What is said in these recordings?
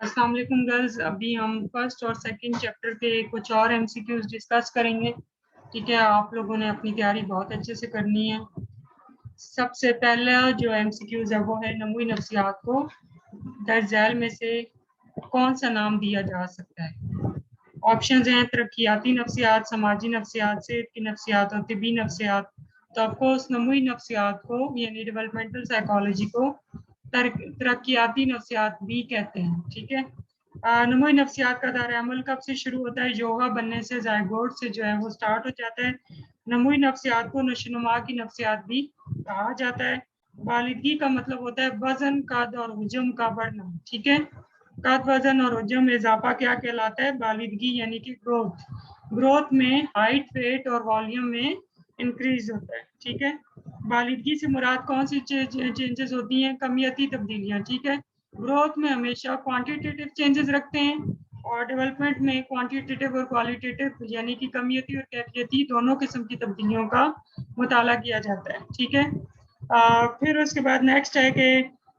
अस्सलाम वालेकुम गर्ल्स, अभी हम फर्स्ट और सेकंड चैप्टर के कुछ और एमसीक्यूज डिस्कस करेंगे। ठीक है, आप लोगों ने अपनी तैयारी बहुत अच्छे से करनी है। सबसे पहला जो एमसीक्यूज है वो है नमूई नफ्सियात को दर्ज झैल में से कौन सा नाम दिया जा सकता है। ऑप्शंस हैं तरक्याती नफ्सियात, समाजी नफ्सियात, सेहत की नफ्सियात और तिब्बी नफ्सियात। तो ऑफकोर्स नमूई नफ्सियात को यानी डेवलपमेंटल साइकोलॉजी को तरक्याती नफ्सियात भी कहते हैं। ठीक है, नमूई नफ्सियात का दायरा अमल कब से शुरू होता है? योगा बनने से, ज़ायगोट से जो है वो स्टार्ट हो जाता है। नमूई नफ्सियात को नशोनुमा की नफ्सियात भी कहा जाता है। बालिदगी का मतलब होता है वजन, कद और हुजम का बढ़ना। ठीक है, कद, वजन और हुजम में इजाफा क्या कहलाता है? बालिदगी यानी कि ग्रोथ। ग्रोथ में हाइट, वेट और वॉल्यूम में इंक्रीज होता है। ठीक है, बालिदगी से मुराद कौन सी चेंजेस होती हैं? कमियती तब्दीलियां। ठीक है, ग्रोथ में हमेशा क्वांटिटेटिव चेंजेस रखते हैं और डेवलपमेंट में क्वांटिटेटिव और क्वालिटेटिव यानी कि कमियती और कैफियती दोनों किस्म की तब्दीलियों का मुताला किया जाता है। ठीक है, फिर उसके बाद नेक्स्ट है कि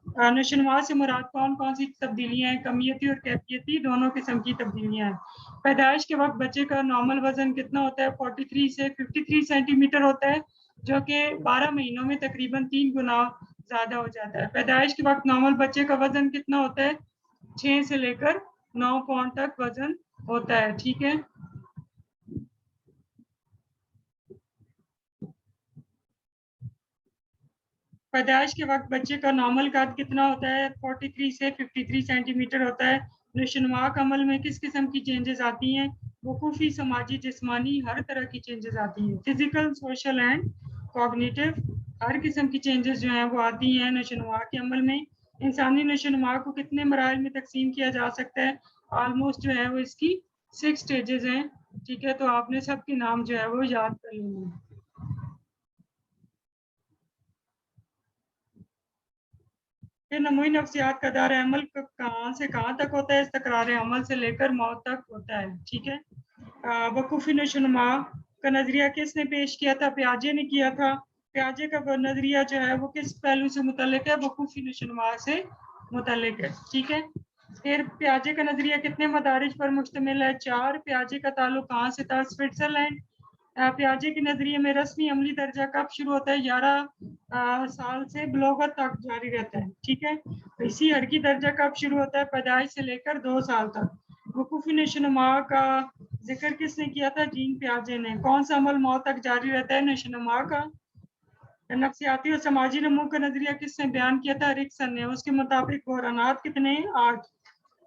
नशोनुमा से मुराद कौन कौन सी तब्दीलियां हैं? कमियती और कैफियती दोनों किस्म की तब्दीलियां हैं। पैदाइश के वक्त बच्चे का नॉर्मल वजन कितना होता है? 43 से 53 सेंटीमीटर होता है, जो कि 12 महीनों में तकरीबन 3 गुना ज्यादा हो जाता है। पैदाइश के वक्त नॉर्मल बच्चे का वजन कितना होता है? 6 से लेकर 9 पाउंड तक वजन होता है। ठीक है, पैदाइश के वक्त बच्चे का नॉर्मल कद कितना होता है? 43 से 53 सेंटीमीटर होता है। नशोनुमा अमल में किस किस्म की चेंजेस आती हैं? वकूफ़ी, समाजी, जिस्मानी, हर तरह की चेंजेस आती हैं। फिजिकल, सोशल एंड कॉग्निटिव, हर किस्म की चेंजेस जो हैं वो आती हैं नशोनुमा के अमल में। इंसानी नशोनुमा को कितने मराहल में तकसीम किया जा सकता है? ऑलमोस्ट जो है वो इसकी 6 स्टेजेस हैं। ठीक है, तो आपने सबके नाम जो है वो याद कर लेंगे। फिर नमूई नफ्सियात का दायरा अमल कहाँ से कहाँ तक होता है? इस्तक़रार अमल से लेकर मौत तक होता है। ठीक है, वकूफ़ी नशोनुमा का नज़रिया किसने पेश किया था? पियाजे ने किया था। पियाजे का नज़रिया जो है वो किस पहलू से मुतल्लिक है? वकूफ़ी नशोनुमा से मुतल्लिक है। ठीक है, फिर पियाजे का नज़रिया कितने मदारिज पर मुश्तमिल है? 4। पियाजे का ताल्लुक कहाँ से था? स्विट्ज़रलैंड। पियाजे के नज़रिए में रस्मी अमली दर्जा कब शुरू होता है? 11 साल से बलोगत तक जारी रहता है। ठीक है, इसी हरकी दर्जा कब शुरू होता है? पैदाइश से लेकर 2 साल तक। वकूफ़ी नशोनुमा का जिक्र किसने किया था? जीन पियाजे ने। कौन सा अमल मौत तक जारी रहता है? नशोनुमा का। नफ्सियाती और समाजी नमू का नजरिया किसने बयान किया था? एरिक्सन ने। उसके मुताबिक बहरानात कितने? 8।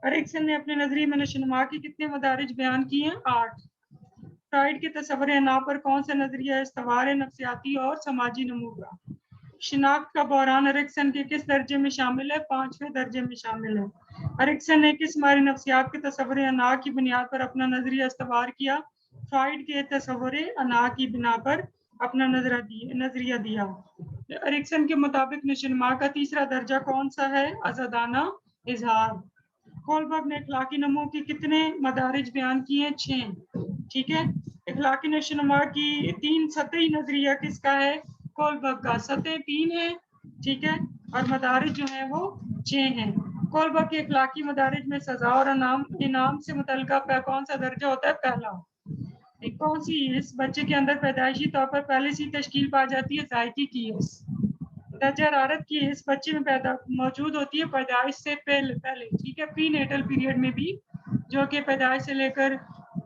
एरिक्सन ने अपने नजरिए में नशोनुमा के कितने मदारिज बयान किए हैं? 8। फ्राइड के तस्वर अना पर कौन सा नजरिया इस्तवार नफ्सियाती और समाजी नमू का? शिनाख्त का बहरान एरिक्सन के किस दर्जे में शामिल है? 5वें दर्जे में शामिल है। एरिक्सन ने किस मारी नफ्सियात के तस्वर अना की बुनियाद पर अपना नजरिया इस्तवार किया? फ्राइड के तस्वर अना की बिना पर अपना नजरिया दिया। एरिक्सन के मुताबिक नशोनुमा का तीसरा दर्जा कौन सा है? आजादाना इजहार। कोलबर्ग ने इखलाकी नमू के कितने मदारिज बयान किए? 6। ठीक है, इखलाकी नशोनुमा की 3 सतही नजरिया किसका है? कोलबर्ग का। सतह 3 है। ठीक है, और मदारिज जो है वो 6 हैं। कोलबर्ग के इखलाकी मदारिज में सजा और इनाम से मुतल्लिका कौन सा दर्जा होता है? पहला। कौन सी इस बच्चे के अंदर पैदाइशी तौर पर पहले से तश्कील पाई जाती है? जायकी की हिस। दर्जा हरारत की हिस बच्चे में पैदा मौजूद होती है पैदाइश से पहले। ठीक है, प्री नेटल पीरियड में भी, जो कि पैदाइश से लेकर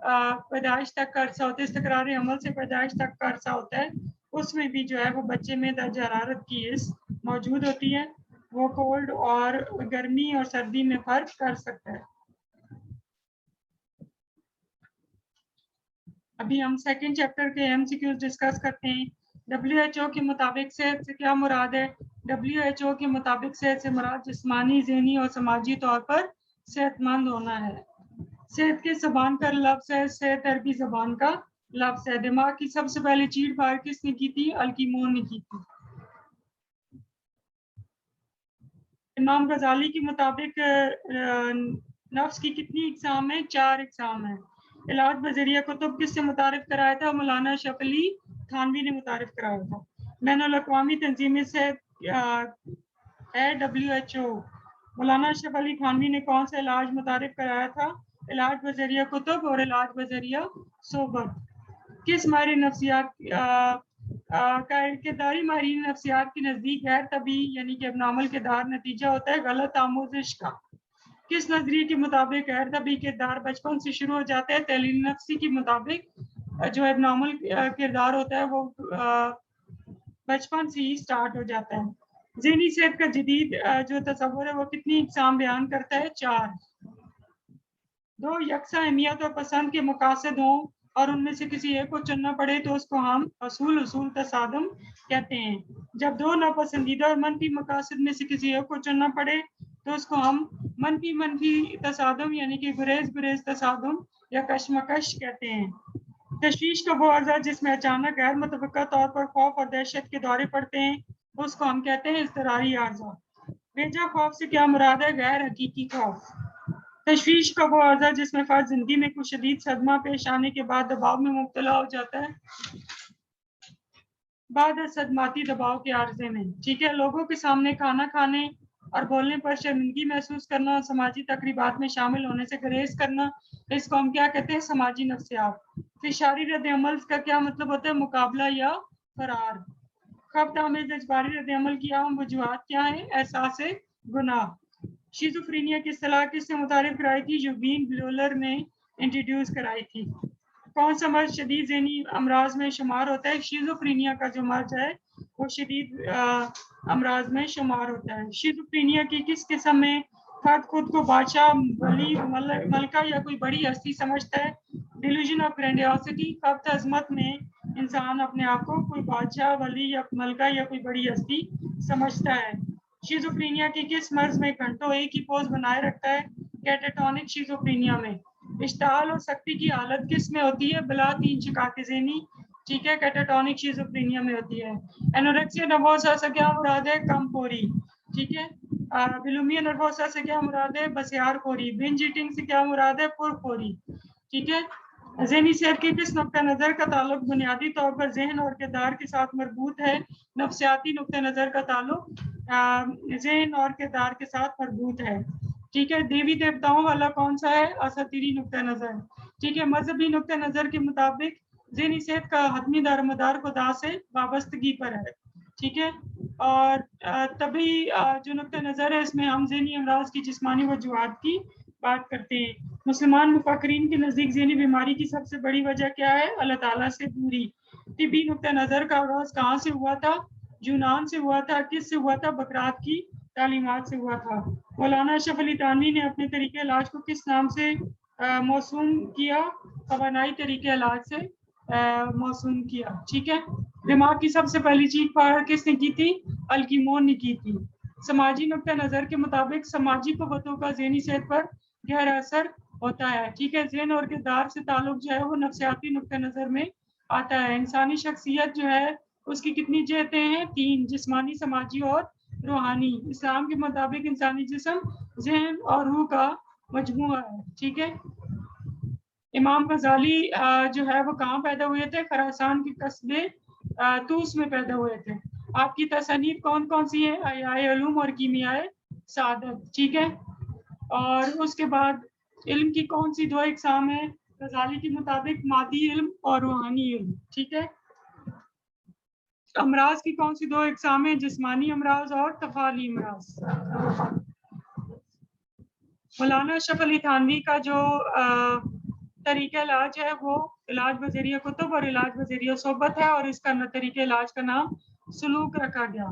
पैदाइश तक का अरसा होता है, इस्तक़रार अमल से पैदाइश तक का अरसा होता है, उसमें भी जो है वो बच्चे में दर्जा हरारत की हिस मौजूद होती है। वो कोल्ड और गर्मी और सर्दी में फर्क कर सकता है। अभी हम सेकंड चैप्टर के एमसीक्यूज डिस्कस करते हैं। WHO के मुताबिक सेहत से क्या मुराद है? WHO के मुताबिक सेहत से मुराद जिस्मानी, ज़हनी और समाजी तौर पर सेहतमंद होना है। सेहत के ज़बान का लफ्ज़ है, सेहत अरबी ज़बान का लफ्ज़ है। दिमाग की सबसे पहले चीर फाड़ किसने की थी? अल-कीमोन ने की थी। इमाम गजाली के मुताबिक नफ्स की कितनी इकसाम है? 4 इकसाम है। इलाज बजरिया कुतुब किससे मुतारिफ कराया था? मौलाना शफली थानवी ने मुतारिफ कराया था। बैनुल अक़वामी तंजीम से है WHO। مولانا اشرف علی تھانوی نے کون سا علاج متعارف کرایا تھا؟ علاج بذریعہ کتب اور علاج بذریعہ صحبت. کس ماہر نفسیات کرداری ماہرین نفسیات کے نزدیک غیر طبی یعنی کہ ابنارمل کردار نتیجہ ہوتا ہے غلط آموزش کا؟ کس نظریے کے مطابق غیر طبی کردار بچپن سے شروع ہو جاتا ہے؟ تحلیل نفسی کے مطابق جو ابنارمل کردار ہوتا ہے وہ بچپن سے ہی سٹارٹ ہو جاتا ہے. ذہنی صحت کا جدید جو تصور ہے وہ کتنی اقسام بیان کرتا ہے؟ 4. 2 یکساں اہمیت اور پسند کے مقاصد ہوں اور ان میں سے کسی ایک کو چننا پڑے تو اس کو ہم اصول تصادم کہتے ہیں. جب 2 ناپسندیدہ اور منفی مقاصد میں سے کسی ایک کو چننا پڑے تو اس کو ہم منفی تصادم یعنی کہ گریز تصادم یا کشمکش کہتے ہیں. تشویش کا وہ عرضہ جس میں اچانک غیر متوقع طور پر خوف اور دہشت کے دورے پڑتے ہیں اس کو ہم کہتے ہیں اضطراری عرضہ. بیجا خوف سے کیا مراد ہے؟ غیر حقیقی خوف. تشویش کا وہ عرضہ جس میں فرد زندگی میں کچھ شدید صدمہ پیش آنے کے بعد دباؤ میں مبتلا ہو جاتا ہے بعد صدماتی دباؤ کے عرضے میں. ٹھیک ہے. لوگوں کے سامنے کھانا کھانے اور بولنے پر شرمندگی محسوس کرنا، سماجی تقریبات میں شامل ہونے سے گریز کرنا، اس کو ہم کیا کہتے ہیں؟ سماجی نفسیات. فشاری رد عمل کا کیا مطلب ہوتا ہے؟ مقابلہ یا فرار. خفت آمیز اجباری رد عمل کی عام وجوہات کیا ہیں؟ احساس گناہ. شیزوفرینیا کی اصطلاح کس نے متعارف کرائی تھی؟ یوگین بلولر نے انٹروڈیوس کرائی تھی. کون سا مرض شدید ذہنی امراض میں شمار ہوتا ہے؟ شیزوفرینیا کا جو مرض ہے وہ شدید امراض میں شمار ہوتا ہے. شیزوفرینیا کی کس قسم میں فرد خود کو بادشاہ، ولی، ملکہ یا کوئی بڑی ہستی سمجھتا ہے؟ Delusion of grandiosity. خفت عظمت میں انسان اپنے آپ کو کوئی بادشاہ، ولی یا ملکہ یا کوئی بڑی ہستی سمجھتا ہے. شیزوفرینیا کی کس مرض میں گھنٹوں ایک ہی پوز بنائے رکھتا ہے؟ کیٹاٹونک شیزوفرینیا میں. اشتعال اور سختی کی حالت کس میں ہوتی ہے؟ بلا 3 شقاق ذہنی. ٹھیک ہے. کیٹاٹونک شیزوفرینیا میں ہوتی ہے. انوریکسیا نروسا سے کیا مراد ہے؟ کم خوری. ٹھیک ہے. بلیمیا نروسا سے کیا مراد ہے؟ بسیار خوری. بنج ایٹنگ سے کیا مراد ہے؟ پر خوری. ٹھیک ہے. ذہنی صحت کے کس نقطہ نظر کا تعلق بنیادی طور پر ذہن اور کردار کے ساتھ مربوط ہے؟ نفسیاتی نقطہ نظر کا تعلق ذہن اور کردار کے ساتھ مربوط ہے. ٹھیک ہے. دیوی دیوتاؤں والا کون سا ہے؟ اساطیری نقطہ نظر. ٹھیک ہے. مذہبی نقطہ نظر کے مطابق ذہنی صحت کا حتمی دار مدار خدا سے وابستگی پر ہے. ٹھیک ہے. اور طبی جو نقطہ نظر ہے اس میں ہم ذہنی امراض کی جسمانی وجوہات کی بات کرتے ہیں. مسلمان مفکرین کے نزدیک ذہنی بیماری کی سب سے بڑی وجہ کیا ہے؟ اللہ تعالیٰ سے دوری. طبی نقطہ نظر کا آغاز کہاں سے ہوا تھا؟ یونان سے ہوا تھا. کس سے ہوا تھا؟ بقرات کی تعلیمات سے ہوا تھا. مولانا اشرف علی تھانوی نے اپنے طریقہ علاج کو کس نام سے موسوم کیا؟ توانائی طریقہ علاج سے موسوم کیا. ٹھیک ہے. دماغ کی سب سے پہلی چیخ پاڑ کس نے کی تھی؟ الکیمون نے کی تھی. سماجی نقطہ نظر کے مطابق سماجی قوتوں کا ذہنی صحت پر گہرا اثر ہوتا ہے. ٹھیک ہے. ذہن اور کردار سے تعلق جو ہے وہ نفسیاتی نقطہ نظر میں آتا ہے. انسانی شخصیت جو ہے اس کی کتنی جہتیں ہیں؟ 3: جسمانی، سماجی اور روحانی. اسلام کے مطابق انسانی جسم، ذہن اور روح کا مجموعہ ہے. ٹھیک ہے. امام غزالی جو ہے وہ کہاں پیدا ہوئے تھے؟ خراسان کے قصبے طوس میں پیدا ہوئے تھے. آپ کی تصانیف کون کون سی ہیں؟ احیاء علوم اور کیمیائے سعادت. ٹھیک ہے. اور اس کے بعد علم کی کون سی 2 اقسام ہیں غزالی کے مطابق؟ مادی علم اور روحانی علم. ٹھیک ہے. امراض کی کون سی 2 اقسام ہیں؟ جسمانی امراض اور تفاعلی امراض. مولانا اشرف علی تھانوی کا جو طریقہ علاج ہے وہ علاج بذریعہ کتب اور علاج بذریعہ صحبت ہے اور اس کا طریقہ علاج کا نام سلوک رکھا گیا.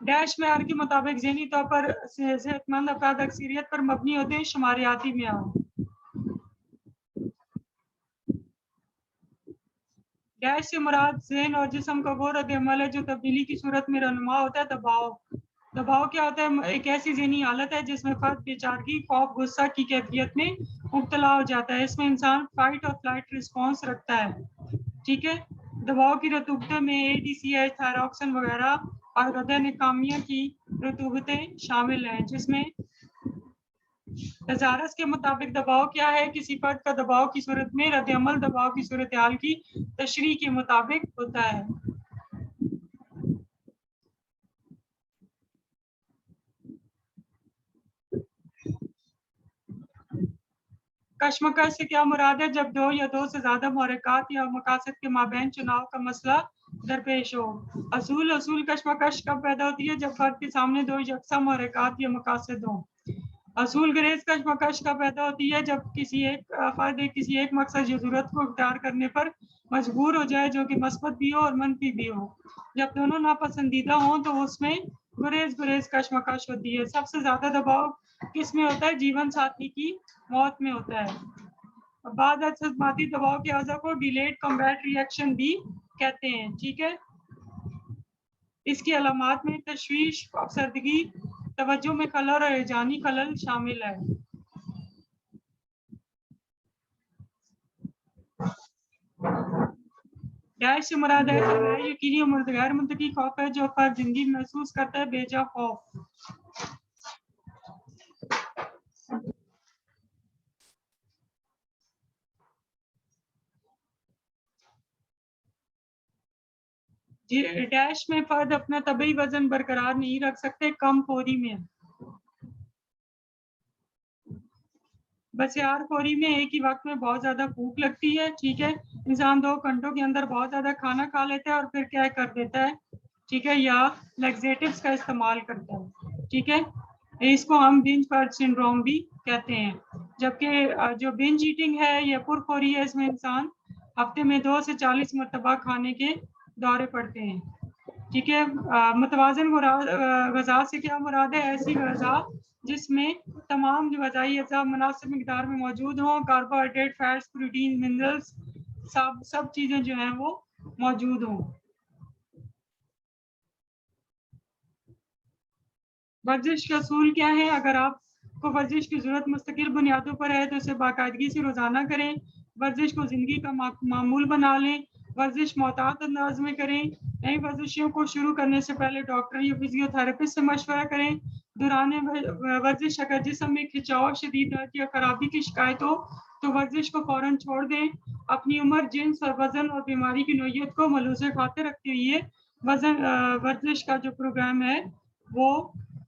ڈیش معیار کے مطابق ذہنی طور پر صحت مند افراد اکثریت پر مبنی ہوتے ہیں. شماریاتی معیار. ڈیش سے مراد ذہن اور جسم کا وہ رد عمل ہے جو تبدیلی کی صورت میں رہنما ہوتا ہے. دباؤ. دباؤ کیا ہوتا ہے؟ ایک ایسی ذہنی حالت ہے جس میں فرد بے چارگی، خوف، غصہ کی کیفیت میں مبتلا ہو جاتا ہے. اس میں انسان فائٹ اور فلائٹ رسپانس رکھتا ہے. ٹھیک ہے. دباؤ کی رطوبتوں میں ADCH، تھائراکسن وغیرہ اور غدہ نکامیہ کی رطوبتیں شامل ہیں جس میں तजारस के मुताबिक दबाव क्या है? किसी फर्द का दबाव की सूरत में रद्द-ए-अमल दबाव की सूरत हाल की तशरीह के मुताबिक होता है। कशमकश से क्या मुराद है? जब दो या दो से ज्यादा मुहर्रिकात या मकासद के माबैन चुनाव का मसला दरपेश हो। असूल कशमकश कब पैदा होती है? जब फर्द के सामने दो यकसा मुहर्रिकात या मकासद हो। असूल गरेज कशमकश कब पैदा होती है? जब किसी एक फर्द किसी एक मकसद या जरूरत को इख्तियार करने पर मजबूर हो जाए जो कि मस्बत भी हो और मनफी भी हो। जब दोनों नापसंदीदा हों तो उसमें गुरेज कशमकश होती है। सबसे ज्यादा दबाव किस में होता है? जीवन साथी की मौत में होता है। बाद सदमाती दबाव के अज़ा को डिलेड कॉम्बैट रिएक्शन भी कहते हैं। ठीक है, इसकी अलामात में तशवीश, अफसरदगी, तवज्जो में खलल और जानी खलल शामिल है। डैश से मुराद है यकीनी और गैर मुंतकी खौफ है जो फर्द जिंदगी महसूस करता है बेजा खौफ। डैश में फर्द अपना तबई वजन बरकरार नहीं रख सकते, कम खोरी में। बसियार खोरी में एक ही वक्त में बहुत ज्यादा भूख लगती है। ठीक है, इंसान 2 घंटों के अंदर बहुत ज्यादा खाना खा लेता है और फिर क्या कर देता है, ठीक है, या लैक्सेटिव्स का इस्तेमाल करता है। ठीक है, इसको हम बिंज फर्ड सिंड्रोम भी कहते हैं। जबकि जो बिंज ईटिंग है या पुरखोरी है, इसमें इंसान हफ्ते में 2 से 40 मरतबा खाने के दौरे पड़ते हैं। ठीक है, मुतवाज़न ग़ज़ा से क्या मुराद है? ऐसी ग़ज़ा जिसमें तमाम जो ग़ज़ाई अज़ा मुनासिब मिक़दार में मौजूद हों, कार्बोहाइड्रेट, फैट्स, प्रोटीन, मिनरल्स, सब चीज़ें जो हैं वो मौजूद हों। वर्जिश के असूल क्या है? अगर आपको वर्जिश की ज़रूरत मुस्तकिल बुनियादों पर है तो इसे बाकायदगी से रोज़ाना करें। वर्जिश को ज़िंदगी का मामूल बना लें। वर्जिश मोहतात अंदाज में करें। नई वर्जिशों को शुरू करने से पहले डॉक्टर या फिजियोथेरेपिस्ट से मशवरा करें। दौरान वर्जिश अगर जिस्म में खिंचाव, शदीद दर्द या खराबी की शिकायत हो तो वर्जिश को फौरन छोड़ दें। अपनी उम्र, जिन्स और वजन और बीमारी की नौइयत को मलूज़े खातिर रखते हुए वर्जिश का जो प्रोग्राम है वो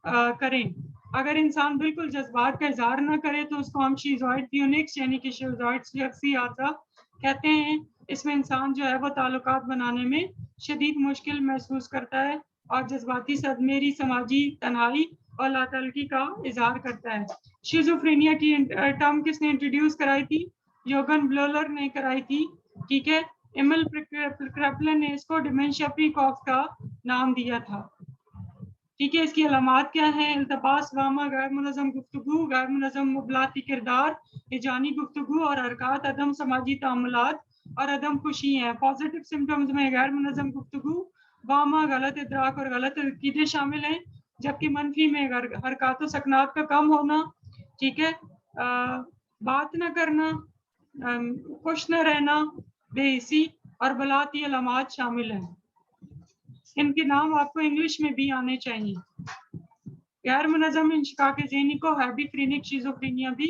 करें। अगर इंसान बिल्कुल जज्बात का इजहार न करे तो उसको हम शीज़ोइड यूनिक्स यानी कि शीज़ोइड शख्सी आदत कहते हैं। इसमें इंसान जो है वो ताल्लुकात बनाने में शदीद मुश्किल महसूस करता है और जज्बाती सदमेरी, समाजी तन्हाई और लातलकी का इजहार करता है। शिज़ोफ्रेनिया की टर्म किसने इंट्रोड्यूस कराई थी? योगन ब्लोलर ने कराई थी। ठीक है, एमिल क्रेपलन ने इसको डिमेंशिया प्रीकॉक्स का नाम दिया था। ठीक है, इसकी अलामात क्या है? इल्तबास, वामा, गैर मुनज़्ज़म गुफ्तगू, गैर मुनज़्ज़म मुबलाती किरदार, हिजानी गुफ्तगू और हरकत, अदम समाजी तामुलात और अदम खुशी हैं। पॉजिटिव सिम्टम्स में गैर मुनज़्ज़म गुफ्तगू, वामा, गलत इदराक और गलत अक़ीदे शामिल हैं। जबकि मनफी में हरकत सकनात का कम होना, ठीक है, बात न करना, खुश न रहना, बेहिसी और बलाती अलामात शामिल हैं। इनके नाम आपको इंग्लिश में भी आने चाहिए। गैर मुनज़्ज़म इंशिकाक ज़हनी को हैबिफ्रेनिक शिज़ोफ्रेनिया भी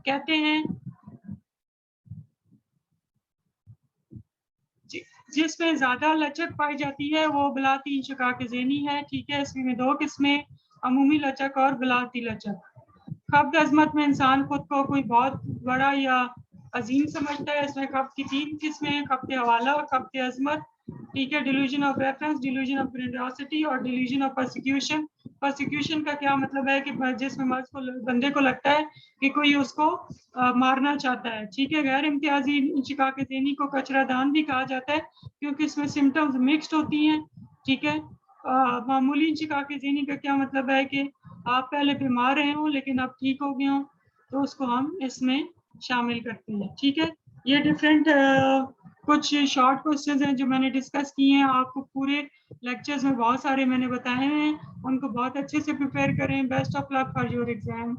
कहते हैं, जिसमें ज्यादा लचक पाई जाती है वो बलाती इंशिकाक ज़हनी है। ठीक है, इसमें 2 किस्में, अमूमी लचक और बलाती लचक। खब्त अज़मत में इंसान खुद को कोई बहुत बड़ा या अजीम समझता है। इसमें खब्त की 3 किस्में हैं, खब्त हवाला, खब्त अज़मत, ठीक है, delusion of reference, delusion of grandiosity और डिल्यूजन ऑफ परसिक्यूशन। परसिक्यूशन का क्या मतलब है कि जिसमें बंदे को लगता है कि कोई उसको मारना चाहता है। ठीक है, गैर इम्तियाजी इंशिकाक ज़हनी को कचरादान भी कहा जाता है क्योंकि इसमें सिम्टम्स मिक्स्ड होती हैं। ठीक है, मामूली इंशिकाक ज़हनी का क्या मतलब है कि आप पहले बीमार रहे हो लेकिन अब ठीक हो गए हो, तो उसको हम इसमें शामिल करते हैं। ठीक है, ये डिफरेंट कुछ शॉर्ट क्वेश्चंस हैं जो मैंने डिस्कस किए हैं। आपको पूरे लेक्चर्स में बहुत सारे मैंने बताए हैं, उनको बहुत अच्छे से प्रिपेयर करें। Best of luck for your exam.